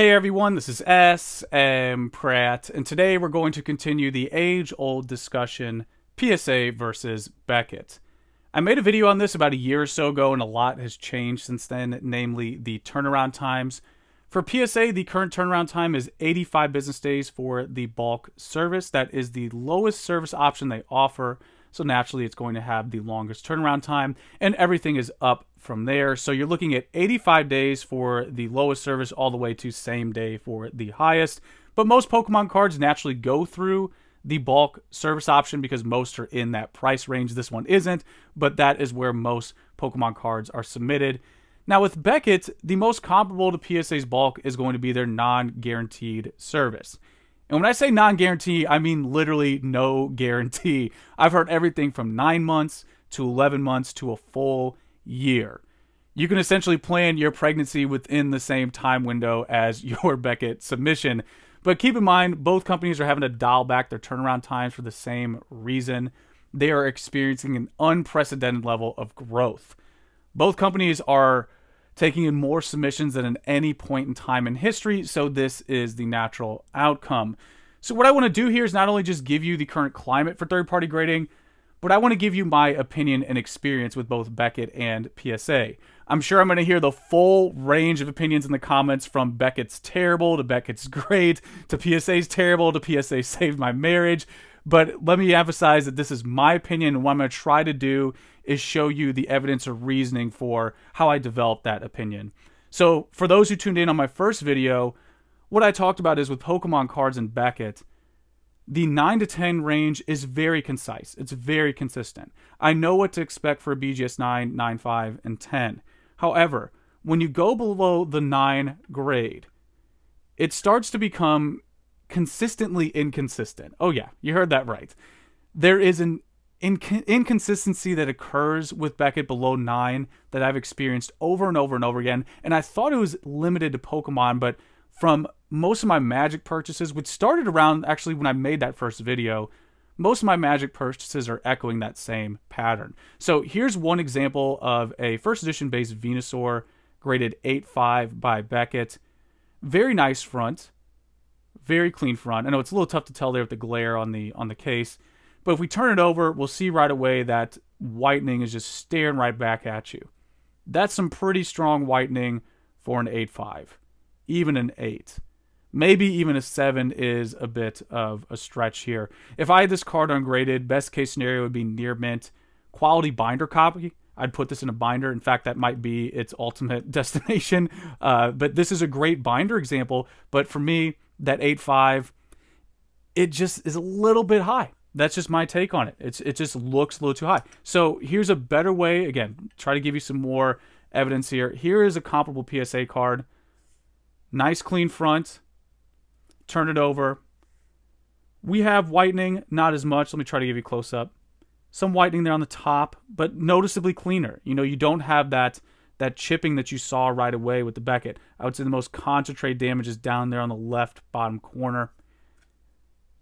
Hey everyone, this is smpratte, and today we're going to continue the age-old discussion, PSA versus Beckett. I made a video on this about a year or so ago, and a lot has changed since then, namely the turnaround times. For PSA, the current turnaround time is 85 business days for the bulk service. That is the lowest service option they offer, so naturally it's going to have the longest turnaround time, and everything is up from there. So you're looking at 85 days for the lowest service all the way to same day for the highest. But most Pokemon cards naturally go through the bulk service option because most are in that price range. This one isn't, but that is where most Pokemon cards are submitted. Now with Beckett, the most comparable to PSA's bulk is going to be their non-guaranteed service. And when I say non-guarantee, I mean literally no guarantee. I've heard everything from 9 months to 11 months to a full year. You can essentially plan your pregnancy within the same time window as your Beckett submission. But keep in mind, both companies are having to dial back their turnaround times for the same reason. They are experiencing an unprecedented level of growth. Both companies are taking in more submissions than at any point in time in history, so this is the natural outcome. So what I want to do here is not only just give you the current climate for third-party grading, but I want to give you my opinion and experience with both Beckett and PSA. I'm sure I'm going to hear the full range of opinions in the comments, from Beckett's terrible to Beckett's great to PSA's terrible to PSA saved my marriage. But let me emphasize that this is my opinion, and what I'm going to try to do is show you the evidence or reasoning for how I developed that opinion. So for those who tuned in on my first video, what I talked about is with Pokemon cards and Beckett, the 9 to 10 range is very concise. It's very consistent. I know what to expect for a BGS 9, 9, 5, and 10. However, when you go below the 9 grade, it starts to become consistently inconsistent. Oh yeah, you heard that right. There is an inconsistency that occurs with Beckett below 9 that I've experienced over and over and over again, and I thought it was limited to Pokemon, but from most of my Magic purchases, which started around actually when I made that first video, most of my Magic purchases are echoing that same pattern. So here's one example of a first edition based Venusaur graded 8.5 by Beckett. Very nice front, very clean front. I know it's a little tough to tell there with the glare on the case, but if we turn it over, we'll see right away that whitening is just staring right back at you. That's some pretty strong whitening for an 8.5. Even an 8. Maybe even a 7 is a bit of a stretch here. If I had this card ungraded, best case scenario would be near mint. Quality binder copy, I'd put this in a binder. In fact, that might be its ultimate destination. But this is a great binder example. But for me, that 8.5, it just is a little bit high. That's just my take on it. It just looks a little too high. So here's a better way. Again, try to give you some more evidence here. Here is a comparable PSA card. Nice clean front. Turn it over. We have whitening, not as much. Let me try to give you a close up. Some whitening there on the top, but noticeably cleaner. You know, you don't have that chipping that you saw right away with the Beckett. I would say the most concentrated damage is down there on the left bottom corner.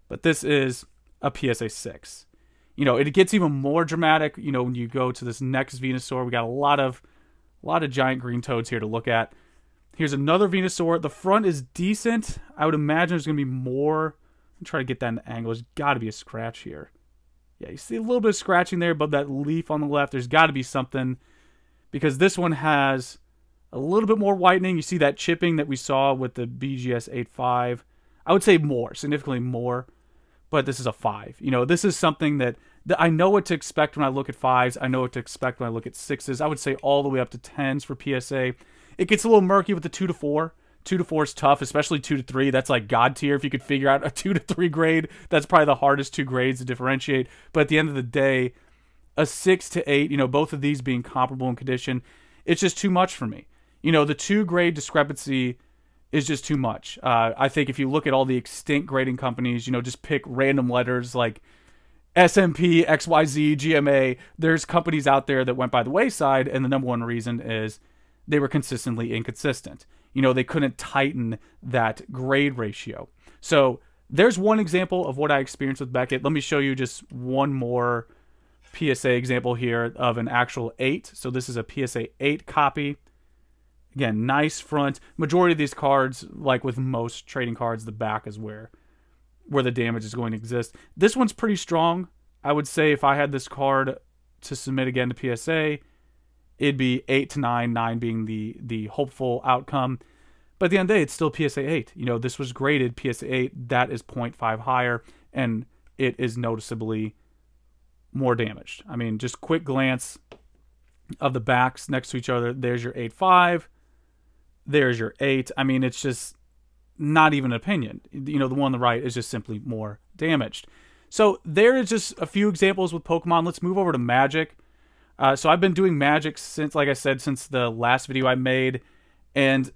But this is a PSA 6. You know, it gets even more dramatic, you know, when you go to this next Venusaur. We got a lot of giant green toads here to look at. Here's another Venusaur. The front is decent. I would imagine there's going to be more. I'm trying to get that in the angle. There's got to be a scratch here. Yeah, you see a little bit of scratching there above that leaf on the left. There's got to be something, because this one has a little bit more whitening. You see that chipping that we saw with the BGS 8.5. I would say more, significantly more, but this is a 5. You know, this is something that I know what to expect when I look at 5s. I know what to expect when I look at 6s. I would say all the way up to 10s for PSA. It gets a little murky with the 2 to 4. 2 to 4 is tough, especially 2 to 3. That's like God tier. If you could figure out a 2 to 3 grade, that's probably the hardest 2 grades to differentiate. But at the end of the day, a 6 to 8, you know, both of these being comparable in condition, it's just too much for me. You know, the 2 grade discrepancy is just too much. I think if you look at all the extinct grading companies, you know, just pick random letters like SMP, XYZ, GMA. There's companies out there that went by the wayside, and the number one reason is they were consistently inconsistent. You know, they couldn't tighten that grade ratio. So there's one example of what I experienced with Beckett. Let me show you just one more PSA example here of an actual 8. So this is a PSA 8 copy. Again, nice front. Majority of these cards, like with most trading cards, the back is where the damage is going to exist. This one's pretty strong. I would say if I had this card to submit again to PSA, it'd be 8 to 9, 9 being the hopeful outcome. But at the end of the day, it's still PSA 8. You know, this was graded PSA 8. That is 0.5 higher, and it is noticeably more damaged. I mean, just quick glance of the backs next to each other. There's your 8.5. There's your 8. I mean, it's just not even an opinion. You know, the one on the right is just simply more damaged. So there is just a few examples with Pokemon. Let's move over to Magic. So I've been doing Magic since, like I said, since the last video I made, and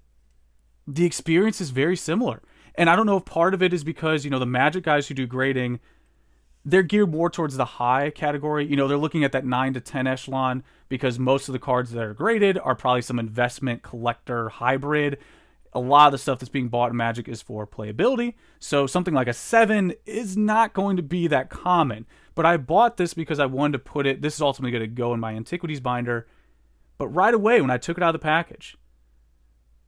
the experience is very similar. And I don't know if part of it is because, you know, the Magic guys who do grading, they're geared more towards the high category. You know, they're looking at that 9 to 10 echelon because most of the cards that are graded are probably some investment collector hybrid. A lot of the stuff that's being bought in Magic is for playability. So something like a 7 is not going to be that common. But I bought this because I wanted to put it, this is ultimately going to go in my Antiquities binder. But right away when I took it out of the package,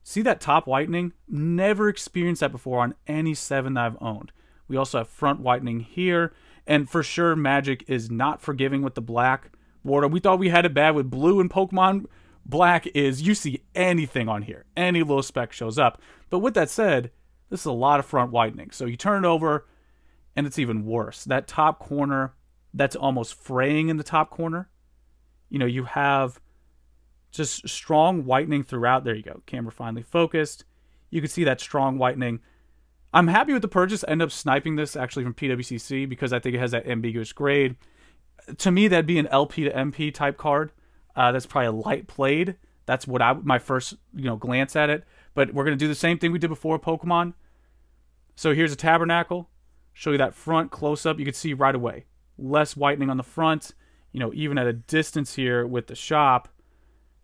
see that top whitening? Never experienced that before on any 7 that I've owned. We also have front whitening here. And for sure, Magic is not forgiving with the black border. We thought we had it bad with blue and Pokemon. Black is, you see anything on here. Any little speck shows up. But with that said, this is a lot of front whitening. So you turn it over, and it's even worse. That top corner, that's almost fraying in the top corner. You know, you have just strong whitening throughout. There you go. Camera finally focused. You can see that strong whitening. I'm happy with the purchase. I ended up sniping this actually from PWCC because I think it has that ambiguous grade. To me, that'd be an LP to MP type card. That's probably a light played. That's what my first glance at it. But we're going to do the same thing we did before Pokemon. So here's a Tabernacle. Show you that front close up. You can see right away. Less whitening on the front. You know, even at a distance here with the shop,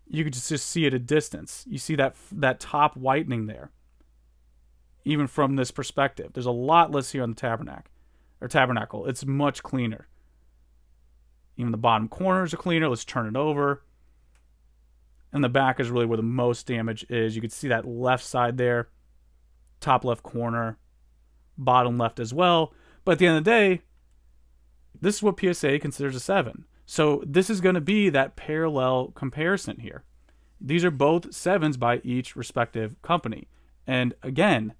you could just see at a distance. You see that top whitening there. Even from this perspective. There's a lot less here on the Tabernacle. It's much cleaner. Even the bottom corners are cleaner. Let's turn it over. And the back is really where the most damage is. You can see that left side there. Top left corner. Bottom left as well. But at the end of the day, this is what PSA considers a 7. So this is going to be that parallel comparison here. These are both 7s by each respective company. And again,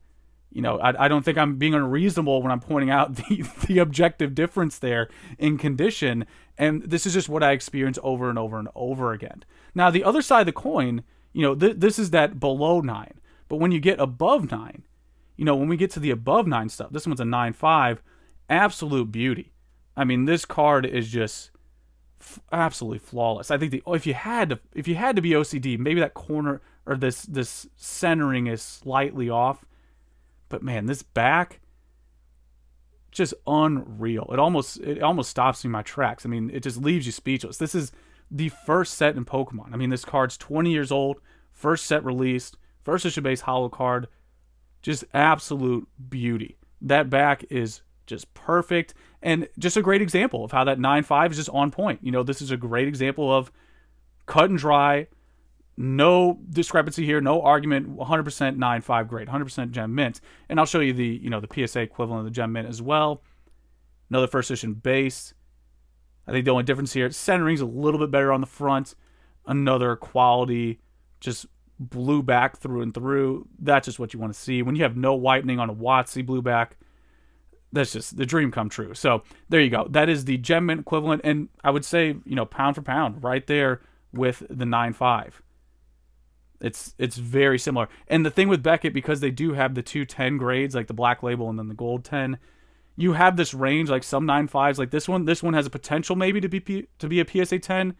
you know, I don't think I'm being unreasonable when I'm pointing out the objective difference there in condition. And this is just what I experience over and over and over again. Now, the other side of the coin, you know, this is that below 9. But when you get above 9, you know, when we get to the above 9 stuff, this one's a 9.5, absolute beauty. I mean, this card is just absolutely flawless. I think if you had to be OCD, maybe that corner or this centering is slightly off. But man, this back, just unreal. It almost stops me in my tracks. I mean, it just leaves you speechless. This is the first set in Pokemon. I mean, this card's 20 years old, first set released, first issue base holo card, just absolute beauty. That back is just perfect, and just a great example of how that 9.5 is just on point. You know, this is a great example of cut and dry. No discrepancy here, no argument. 100% 9.5 grade, 100% gem mint, and I'll show you the PSA equivalent of the gem mint as well. Another first edition base. I think the only difference here, centering's a little bit better on the front. Another quality, just blue back through and through. That's just what you want to see when you have no whitening on a WotC blue back. That's just the dream come true. So there you go. That is the gem mint equivalent, and I would say, you know, pound for pound, right there with the 9.5. It's very similar. And the thing with Beckett, because they do have the 210 grades, like the black label and then the gold 10, you have this range, like some 9.5s, like this one has a potential maybe to be a PSA 10,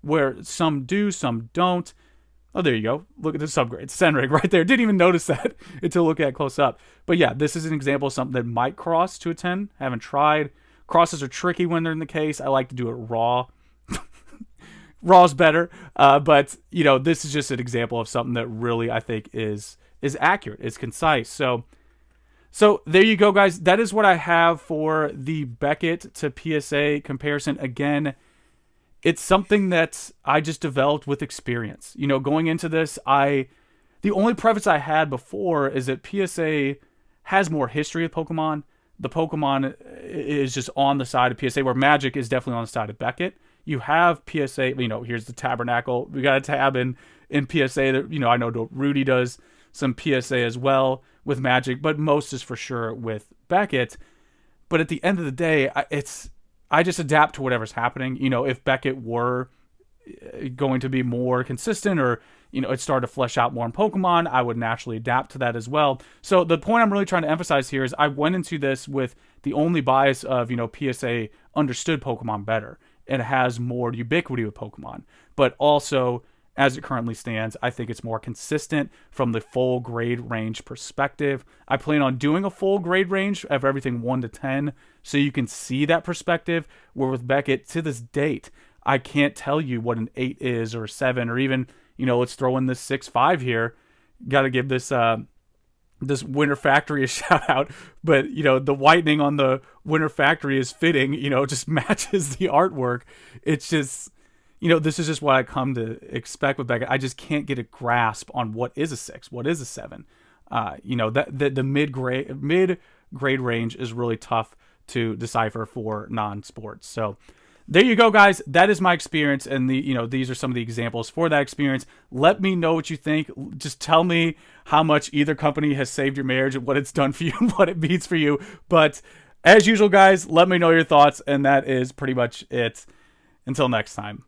where some do, some don't. Oh, there you go. Look at the subgrade. Centering right there. Didn't even notice that until looking at close up. But yeah, this is an example of something that might cross to a 10. Haven't tried. Crosses are tricky when they're in the case. I like to do it raw. Raw's better, but you know, this is just an example of something that really I think is accurate, is concise. So there you go, guys. That is what I have for the Beckett to PSA comparison. Again, it's something that I just developed with experience. You know, going into this, I The only preface I had before is that PSA has more history of Pokemon. The Pokemon is just on the side of PSA, where Magic is definitely on the side of Beckett. You have PSA, here's the Tabernacle. We got a tab in PSA that, I know Rudy does some PSA as well with Magic, but most is for sure with Beckett. But at the end of the day, I just adapt to whatever's happening. If Beckett were going to be more consistent, or it started to flesh out more in Pokemon, I would naturally adapt to that as well. So the point I'm really trying to emphasize here is I went into this with the only bias of, PSA understood Pokemon better and has more ubiquity with Pokemon. But also, as it currently stands, I think it's more consistent from the full grade range perspective. I plan on doing a full grade range of everything 1 to 10 so you can see that perspective, where with Beckett, to this date, I can't tell you what an 8 is, or a 7, or even, let's throw in this 6.5 here. Got to give this this Winter Factory a shout out, but the whitening on the Winter Factory is fitting. Just matches the artwork. It's just, this is just what I come to expect with Beckett. I just can't get a grasp on what is a 6, what is a 7. That the mid grade range is really tough to decipher for non-sports. So there you go, guys. That is my experience, and these are some of the examples for that experience. Let me know what you think. Just tell me how much either company has saved your marriage and what it's done for you and what it means for you. But as usual, guys, let me know your thoughts, and that is pretty much it. Until next time.